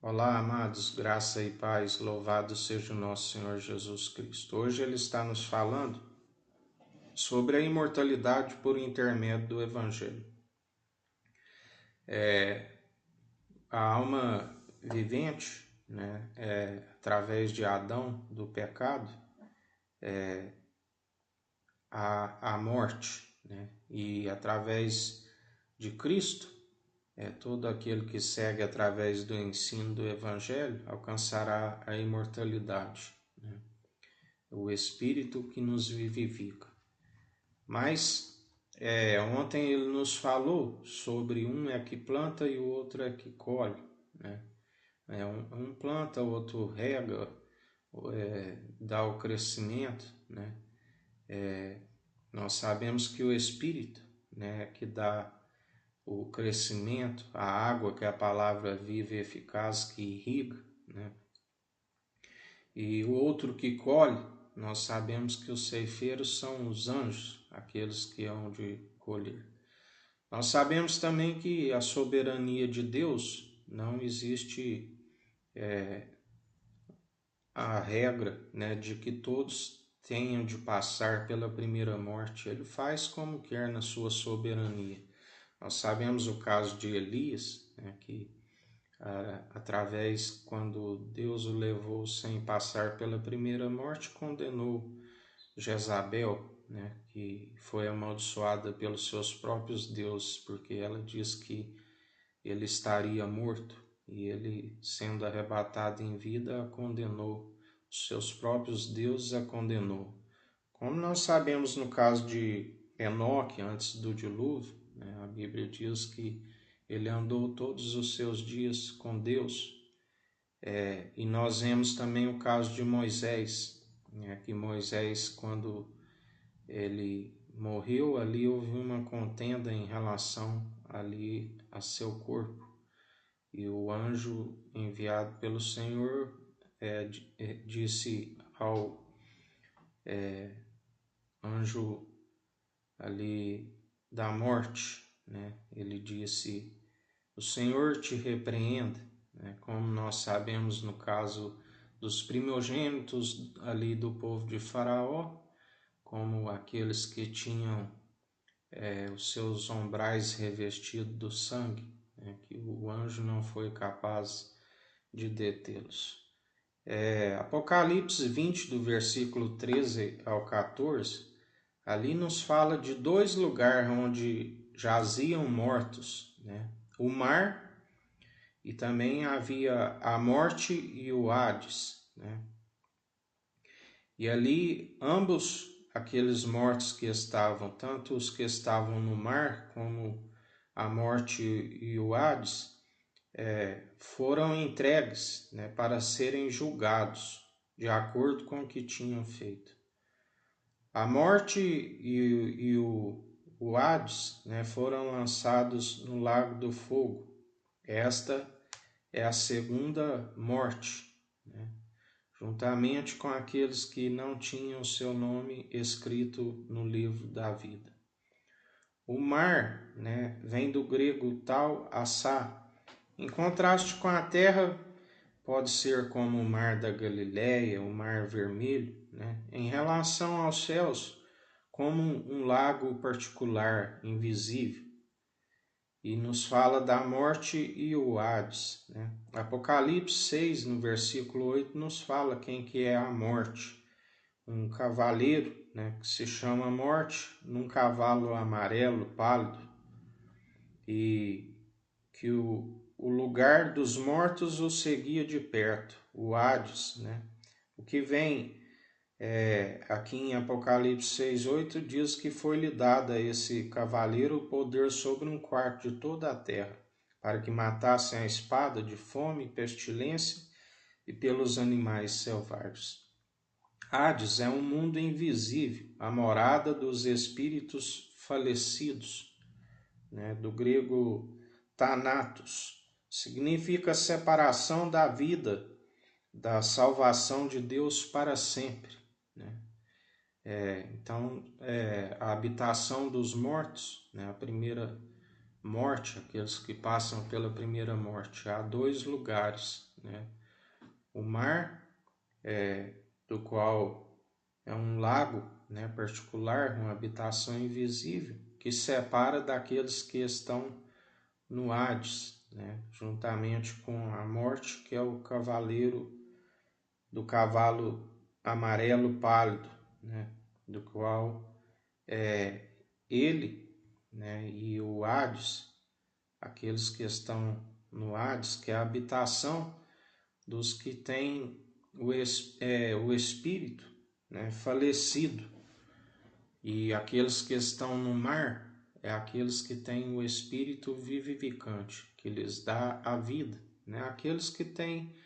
Olá, amados, graça e paz, louvado seja o nosso Senhor Jesus Cristo. Hoje ele está nos falando sobre a imortalidade por intermédio do Evangelho. A alma vivente, através de Adão, do pecado, a morte, e através de Cristo, todo aquele que segue através do ensino do Evangelho alcançará a imortalidade, o Espírito que nos vivifica. Mas ontem ele nos falou sobre um é que planta e o outro é que colhe, né? Um planta, o outro rega, dá o crescimento, né? Nós sabemos que o Espírito, é que dá o crescimento, a água que é a palavra viva e eficaz que irriga, né? E o outro que colhe, nós sabemos que os ceifeiros são os anjos, aqueles que hão de colher. Nós sabemos também que a soberania de Deus não existe a regra, de que todos tenham de passar pela primeira morte. Ele faz como quer na sua soberania. Nós sabemos o caso de Elias, que quando Deus o levou sem passar pela primeira morte, condenou Jezabel, que foi amaldiçoada pelos seus próprios deuses, porque ela diz que ele estaria morto, e ele, sendo arrebatado em vida, a condenou. Os seus próprios deuses a condenou. Como nós sabemos no caso de Enoque, antes do dilúvio, a Bíblia diz que ele andou todos os seus dias com Deus. E nós vemos também o caso de Moisés, que Moisés, quando ele morreu, ali houve uma contenda em relação ali a seu corpo. E o anjo enviado pelo Senhor disse ao anjo ali da morte, ele disse: o Senhor te repreenda, como nós sabemos no caso dos primogênitos ali do povo de Faraó, como aqueles que tinham os seus ombrais revestidos do sangue, que o anjo não foi capaz de detê-los. Apocalipse 20, do versículo 13 ao 14, ali nos fala de dois lugares onde jaziam mortos, o mar, e também havia a morte e o Hades, E ali ambos aqueles mortos que estavam, tanto os que estavam no mar como a morte e o Hades, foram entregues, para serem julgados de acordo com o que tinham feito. A morte e o Hades, foram lançados no lago do fogo. Esta é a segunda morte, juntamente com aqueles que não tinham seu nome escrito no livro da vida. O mar, vem do grego tal assá. Em contraste com a terra, pode ser como o mar da Galileia, o mar vermelho, em relação aos céus, como um lago particular, invisível. E nos fala da morte e o Hades. Apocalipse 6, no versículo 8, nos fala quem que é a morte. Um cavaleiro, que se chama Morte, num cavalo amarelo, pálido, e que o lugar dos mortos o seguia de perto, o Hades. O que vem aqui em Apocalipse 6:8 diz que foi-lhe dado a esse cavaleiro o poder sobre um quarto de toda a terra, para que matassem a espada de fome e pestilência e pelos animais selvagens. Hades é um mundo invisível, a morada dos espíritos falecidos, do grego thanatos, significa separação da vida, da salvação de Deus para sempre. Então, a habitação dos mortos, a primeira morte, aqueles que passam pela primeira morte. Há dois lugares, né? O mar, do qual é um lago, né, particular, uma habitação invisível, que separa daqueles que estão no Hades, né, juntamente com a morte, que é o cavaleiro do cavalo amarelo pálido, né, do qual ele, né, e o Hades, aqueles que estão no Hades, que é a habitação dos que têm o espírito, né, falecido, e aqueles que estão no mar é aqueles que têm o espírito vivificante, que lhes dá a vida, né, aqueles que têm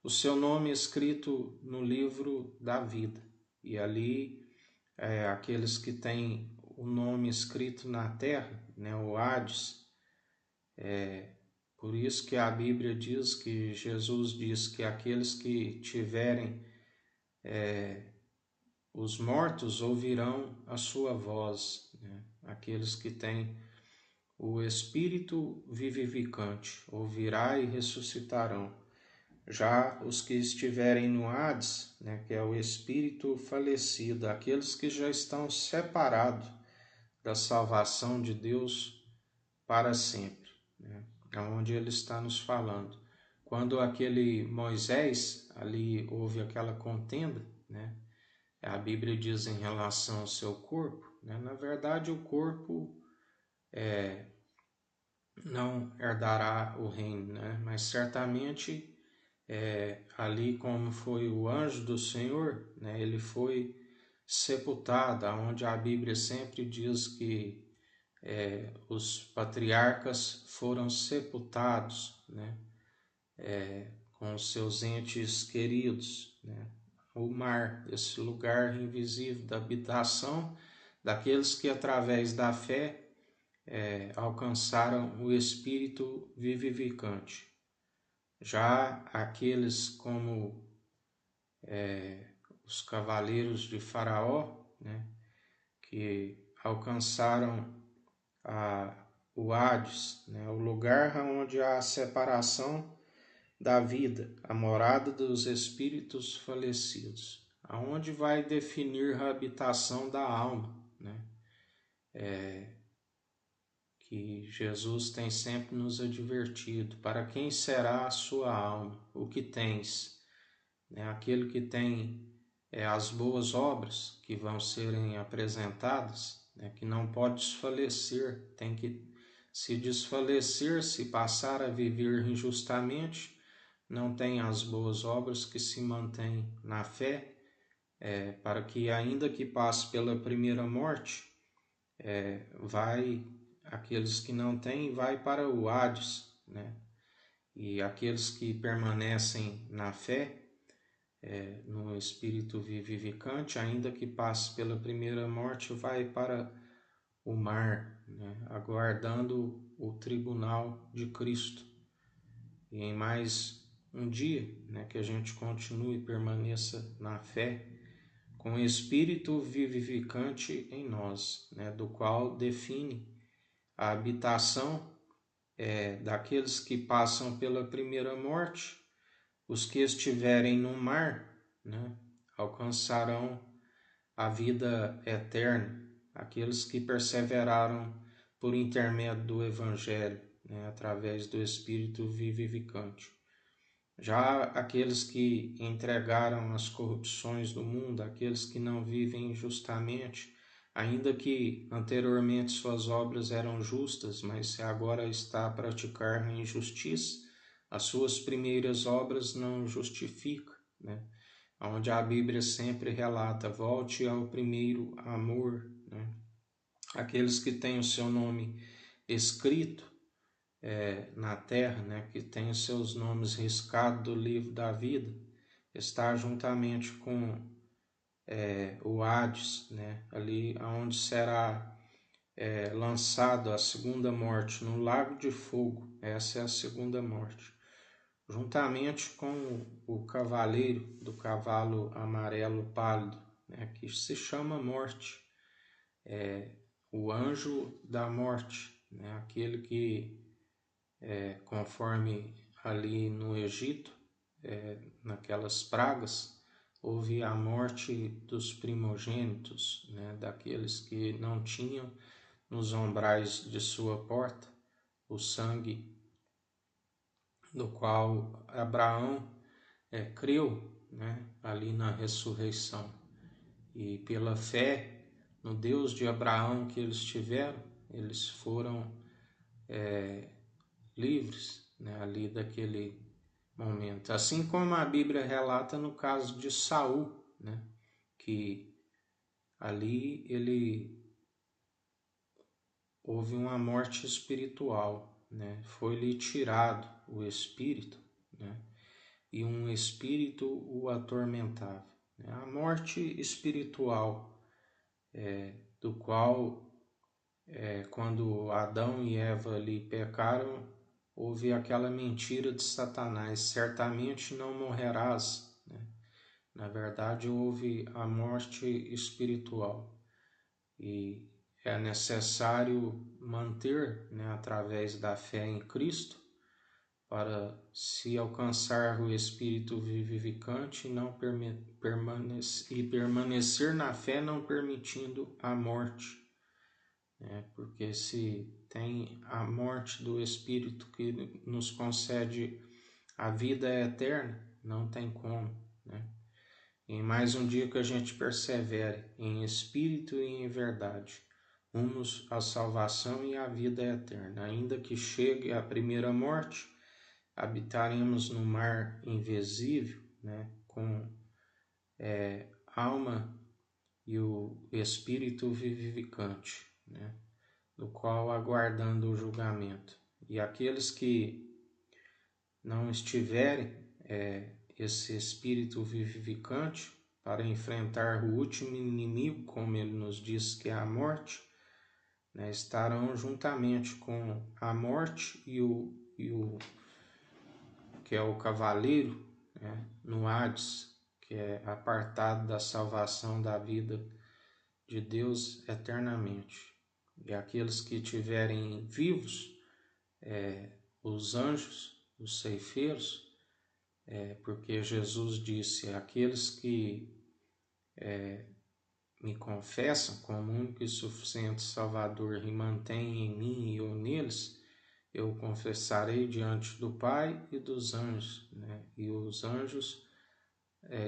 o seu nome escrito no livro da vida, e ali aqueles que têm o nome escrito na terra, né, o Hades. Por isso que a Bíblia diz que Jesus diz que aqueles que tiverem os mortos ouvirão a sua voz, né? Aqueles que têm o Espírito vivificante ouvirá e ressuscitarão. Já os que estiverem no Hades, né, que é o espírito falecido, aqueles que já estão separados da salvação de Deus para sempre, né? É onde ele está nos falando. Quando aquele Moisés, ali houve aquela contenda, né? A Bíblia diz em relação ao seu corpo, né? Na verdade o corpo não herdará o reino, né? Mas certamente ali como foi o anjo do Senhor, né? Ele foi sepultado, onde a Bíblia sempre diz que os patriarcas foram sepultados, né, com os seus entes queridos, né? O mar, esse lugar invisível da habitação daqueles que através da fé alcançaram o Espírito vivificante. Já aqueles como os cavaleiros de Faraó, né, que alcançaram o Hades, né, o lugar onde há a separação da vida, a morada dos espíritos falecidos, aonde vai definir a habitação da alma, né? Que Jesus tem sempre nos advertido, para quem será a sua alma, o que tens, né? Aquele que tem as boas obras que vão serem apresentadas, né? Que não pode desfalecer, tem que se desfalecer, se passar a viver injustamente, não tem as boas obras que se mantém na fé, para que ainda que passe pela primeira morte, aqueles que não têm, vai para o Hades, né? E aqueles que permanecem na fé, no Espírito vivificante, ainda que passe pela primeira morte, vai para o mar, né? Aguardando o tribunal de Cristo. E em mais um dia, né, que a gente continue e permaneça na fé, com o Espírito vivificante em nós, né, do qual define a habitação daqueles que passam pela primeira morte. Os que estiverem no mar, né, alcançarão a vida eterna, aqueles que perseveraram por intermédio do Evangelho, né, através do Espírito vivificante. Já aqueles que entregaram as corrupções do mundo, aqueles que não vivem justamente, ainda que anteriormente suas obras eram justas, mas se agora está a praticar a injustiça, as suas primeiras obras não justificam, né? Onde a Bíblia sempre relata, volte ao primeiro amor, né? Aqueles que têm o seu nome escrito na terra, né, que têm os seus nomes riscados do livro da vida, está juntamente com o Hades, né, ali onde será lançado a segunda morte, no lago de fogo. Essa é a segunda morte, juntamente com o cavaleiro do cavalo amarelo pálido, né, que se chama morte, o anjo da morte, né, aquele que, conforme ali no Egito, naquelas pragas, houve a morte dos primogênitos, né, daqueles que não tinham nos umbrais de sua porta o sangue do qual Abraão creu, né, ali na ressurreição. E pela fé no Deus de Abraão que eles tiveram, eles foram livres, né, ali daquele momento. Assim como a Bíblia relata no caso de Saul, né, que ali houve uma morte espiritual, né, foi-lhe tirado o espírito, né, e um espírito o atormentava. A morte espiritual, do qual, quando Adão e Eva ali pecaram, houve aquela mentira de Satanás: certamente não morrerás, né? Na verdade, houve a morte espiritual e é necessário manter, né, através da fé em Cristo, para se alcançar o Espírito vivificante e permanecer na fé, não permitindo a morte. Porque se tem a morte do Espírito que nos concede a vida eterna, não tem como, né? Em mais um dia que a gente persevere em espírito e em verdade, rumos à salvação e à vida eterna. Ainda que chegue a primeira morte, habitaremos no mar invisível, né, com alma e o espírito vivificante, né, do qual aguardando o julgamento. E aqueles que não estiverem esse espírito vivificante para enfrentar o último inimigo, como ele nos diz que é a morte, né, estarão juntamente com a morte e o que é o cavaleiro, né, no Hades, que é apartado da salvação da vida de Deus eternamente. E aqueles que estiverem vivos, os anjos, os ceifeiros, porque Jesus disse: aqueles que me confessam como único e suficiente Salvador e mantêm em mim e eu neles, eu confessarei diante do Pai e dos anjos, né? E os anjos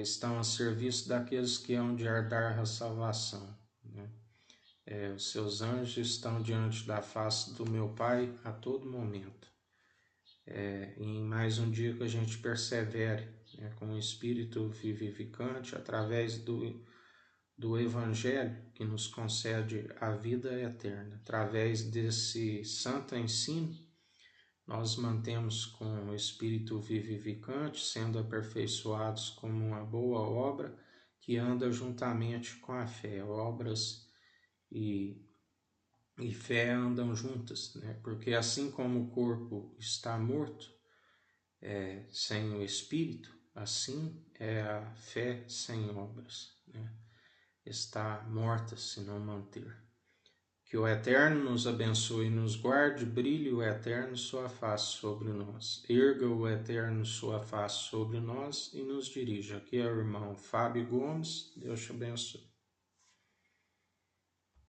estão a serviço daqueles que hão de herdar a salvação, né? Os seus anjos estão diante da face do meu Pai a todo momento. Em mais um dia que a gente persevere, né, com o Espírito vivificante, através do Evangelho que nos concede a vida eterna. Através desse santo ensino, nós mantemos com o Espírito vivificante, sendo aperfeiçoados como uma boa obra que anda juntamente com a fé. Obras e fé andam juntas, né? Porque assim como o corpo está morto sem o Espírito, assim é a fé sem obras, né? Está morta se não manter. Que o Eterno nos abençoe e nos guarde, brilhe o Eterno sua face sobre nós. Erga o Eterno sua face sobre nós e nos dirija. Aqui é o irmão Fábio Gomes. Deus te abençoe.